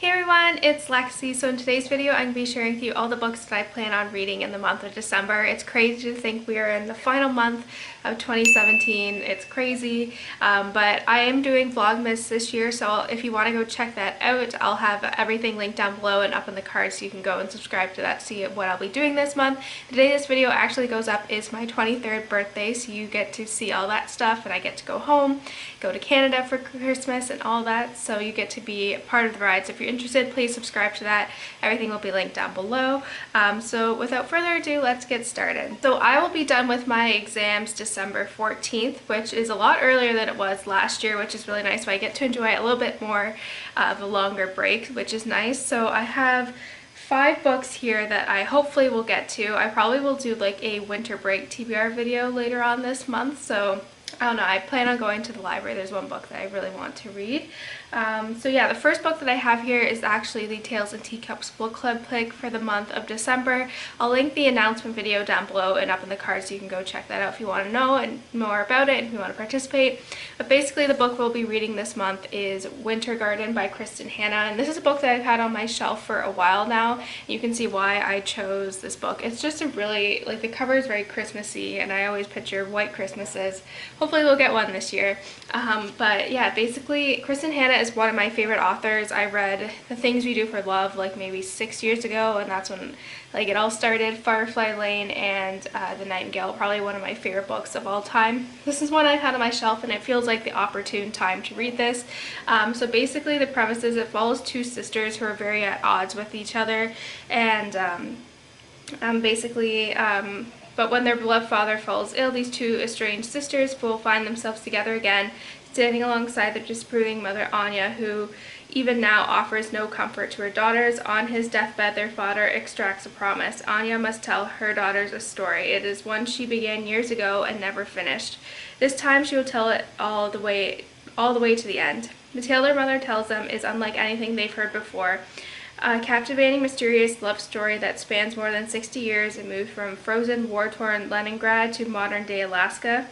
Hey everyone, it's Lexie. So in today's video, I'm going to be sharing with you all the books that I plan on reading in the month of December. It's crazy to think we are in the final month of 2017. It's crazy, but I am doing Vlogmas this year, so if you want to go check that out, I'll have everything linked down below and up in the card so you can go and subscribe to that to see what I'll be doing this month. The day this video actually goes up is my 23rd birthday, so you get to see all that stuff, and I get to go home, go to Canada for Christmas and all that, so you get to be part of the ride. So if you're interested, please subscribe to that. Everything will be linked down below. So without further ado, let's get started. So I will be done with my exams December 14th, which is a lot earlier than it was last year, which is really nice. So I get to enjoy a little bit more of a longer break, which is nice. So I have 5 books here that I hopefully will get to. I probably will do like a winter break TBR video later on this month, so I don't know, I plan on going to the library. There's one book that I really want to read. So yeah, the first book that I have here is actually the Tales and Teacups book club pick for the month of December. I'll link the announcement video down below and up in the card so you can go check that out if you want to know and more about it and if you want to participate. But basically the book we'll be reading this month is Winter Garden by Kristen Hanna, and this is a book that I've had on my shelf for a while now. You can see why I chose this book. It's just a really, like, the cover is very Christmassy and I always picture white Christmases. Hopefully we'll get one this year. But yeah, basically Kristen Hanna is one of my favorite authors. I read The Things We Do for Love like maybe 6 years ago, and that's when like it all started. Firefly Lane and The Nightingale, probably one of my favorite books of all time. This is one I've had on my shelf and it feels like the opportune time to read this. So basically the premise is it follows 2 sisters who are very at odds with each other, and but when their beloved father falls ill, these 2 estranged sisters will find themselves together again, standing alongside their disapproving mother Anya, who even now offers no comfort to her daughters. On his deathbed, their father extracts a promise. Anya must tell her daughters a story. It is one she began years ago and never finished. This time she will tell it all the way to the end. The tale their mother tells them is unlike anything they've heard before. A captivating, mysterious love story that spans more than 60 years and moves from frozen, war-torn Leningrad to modern-day Alaska.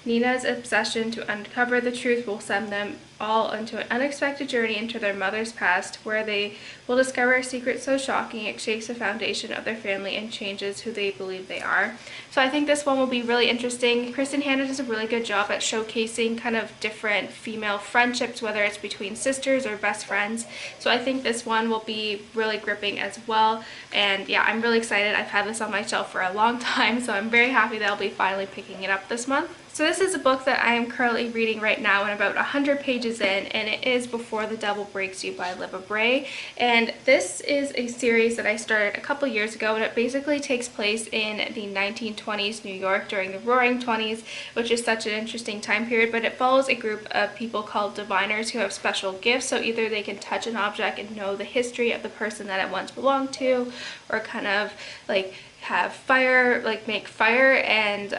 Nina's obsession to uncover the truth will send them all into an unexpected journey into their mother's past, where they will discover a secret so shocking it shakes the foundation of their family and changes who they believe they are. So I think this one will be really interesting. Kristen Hanna does a really good job at showcasing kind of different female friendships, whether it's between sisters or best friends. So I think this one will be really gripping as well. And yeah, I'm really excited. I've had this on my shelf for a long time, so I'm very happy that I'll be finally picking it up this month. So this is a book that I am currently reading right now and about 100 pages in, and it is Before the Devil Breaks You by Libba Bray. And this is a series that I started a couple years ago, and it basically takes place in the 1920s New York during the Roaring 20s, which is such an interesting time period. But it follows a group of people called diviners who have special gifts. So either they can touch an object and know the history of the person that it once belonged to, or kind of like have fire, like make fire and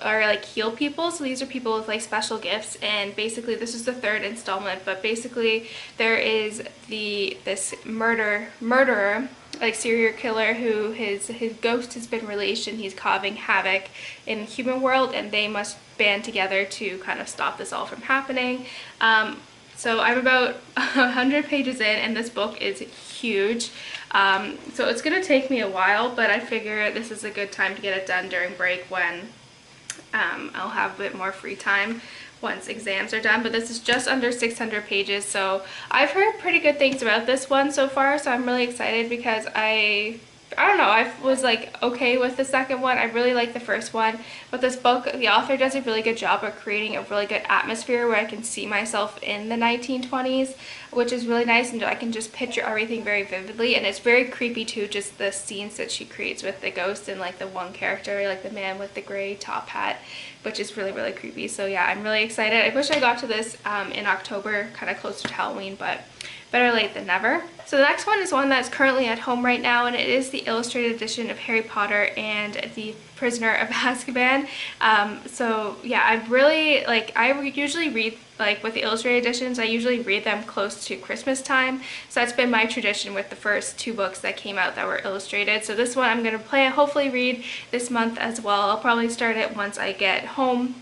or like heal people. So these are people with like special gifts, and basically this is the 3rd installment. But basically there is this murderer, like serial killer, who his ghost has been released and he's causing havoc in the human world, and they must band together to kind of stop this all from happening. So I'm about 100 pages in, and this book is huge. So it's gonna take me a while, but I figure this is a good time to get it done during break when I'll have a bit more free time once exams are done. But this is just under 600 pages, so I've heard pretty good things about this one so far, so I'm really excited because I don't know, I was like okay with the second one. I really like the first one, but this book, the author does a really good job of creating a really good atmosphere where I can see myself in the 1920s, which is really nice, and I can just picture everything very vividly. And it's very creepy too, just the scenes that she creates with the ghost and like the one character, like the man with the gray top hat, which is really, really creepy. So yeah, I'm really excited. I wish I got to this in October, kind of closer to Halloween, but better late than never. So the next one is one that's currently at home right now, and it is the illustrated edition of Harry Potter and the Prisoner of Azkaban. So yeah, I really like, I usually read like with the illustrated editions, I usually read them close to Christmas time. So that's been my tradition with the first 2 books that came out that were illustrated. So this one I'm going to hopefully read this month as well. I'll probably start it once I get home.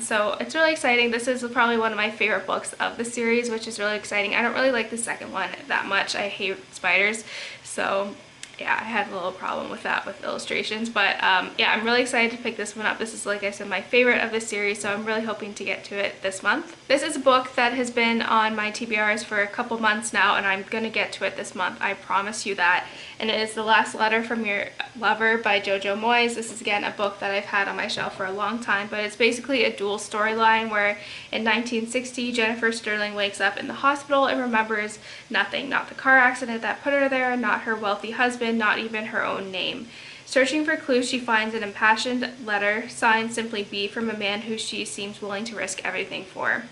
So it's really exciting. This is probably one of my favorite books of the series, which is really exciting. I don't really like the second one that much. I hate spiders. So yeah, I had a little problem with that with illustrations, but yeah, I'm really excited to pick this one up. This is, like I said, my favorite of the series, so I'm really hoping to get to it this month. This is a book that has been on my TBRs for a couple months now, and I'm gonna get to it this month, I promise you that. And it is The Last Letter from Your Lover by Jojo Moyes. This is, again, a book that I've had on my shelf for a long time, but it's basically a dual storyline where in 1960, Jennifer Sterling wakes up in the hospital and remembers nothing. Not the car accident that put her there, not her wealthy husband, not even her own name. Searching for clues, she finds an impassioned letter signed simply B from a man who she seems willing to risk everything for.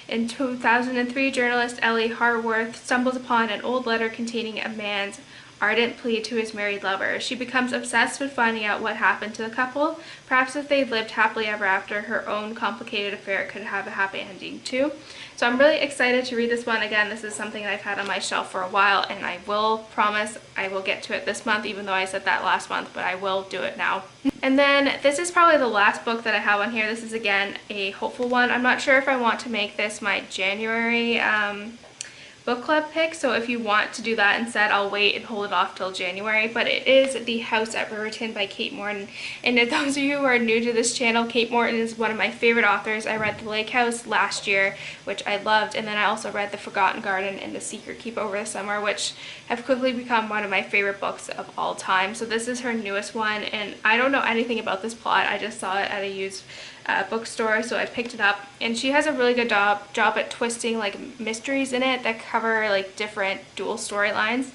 In 2003, journalist Ellie Harworth stumbles upon an old letter containing a man's ardent plea to his married lover. She becomes obsessed with finding out what happened to the couple. Perhaps if they lived happily ever after, her own complicated affair could have a happy ending too. So I'm really excited to read this one. Again, this is something that I've had on my shelf for a while, and I will promise I will get to it this month, even though I said that last month, but I will do it now. And then this is probably the last book that I have on here. This is, again, a hopeful one. I'm not sure if I want to make this my January book club pick, so if you want to do that instead, I'll wait and hold it off till January. But it is The House at Riverton by Kate Morton, and if those of you who are new to this channel, Kate Morton is one of my favorite authors. I read The Lake House last year, which I loved, and then I also read The Forgotten Garden and The Secret Keep over the summer, which have quickly become one of my favorite books of all time. So this is her newest one, and I don't know anything about this plot. I just saw it at a used bookstore, so I picked it up, and she has a really good job at twisting like mysteries in it that cover like different dual storylines,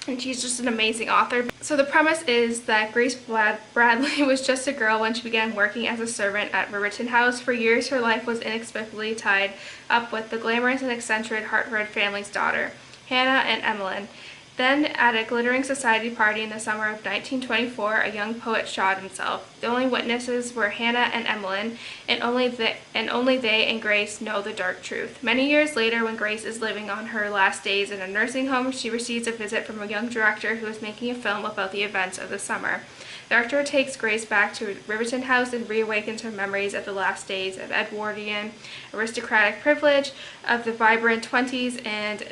and she's just an amazing author. So the premise is that Grace Bradley was just a girl when she began working as a servant at Riverton House. For years her life was inexplicably tied up with the glamorous and eccentric Hartford family's daughter, Hannah and Emmeline. Then, at a glittering society party in the summer of 1924, a young poet shot himself. The only witnesses were Hannah and Emmeline, and only they and Grace know the dark truth. Many years later, when Grace is living on her last days in a nursing home, she receives a visit from a young director who is making a film about the events of the summer. The director takes Grace back to Riverton House and reawakens her memories of the last days of Edwardian aristocratic privilege, of the vibrant 20s, and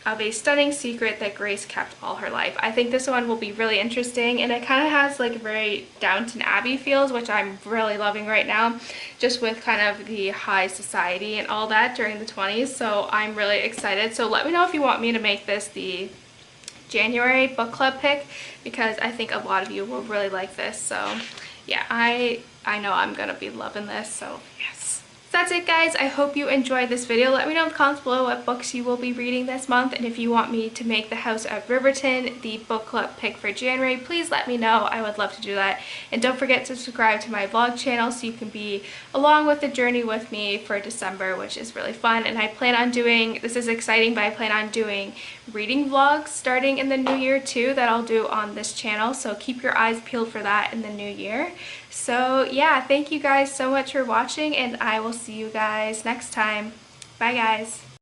of a stunning secret that Grace kept all her life. I think this one will be really interesting, and it kind of has like very Downton Abbey feels, which I'm really loving right now, just with kind of the high society and all that during the 20s. So I'm really excited. So let me know if you want me to make this the January book club pick, because I think a lot of you will really like this. So yeah, I know I'm gonna be loving this, so yes. That's it, guys. I hope you enjoyed this video. Let me know in the comments below what books you will be reading this month, and if you want me to make The House at Riverton the book club pick for January, please let me know. I would love to do that. And don't forget to subscribe to my vlog channel so you can be along with the journey with me for December, which is really fun. And I plan on doing, this is exciting, but I plan on doing reading vlogs starting in the new year too, that I'll do on this channel, so keep your eyes peeled for that in the new year. So yeah, thank you guys so much for watching, and I will see you guys next time. Bye, guys.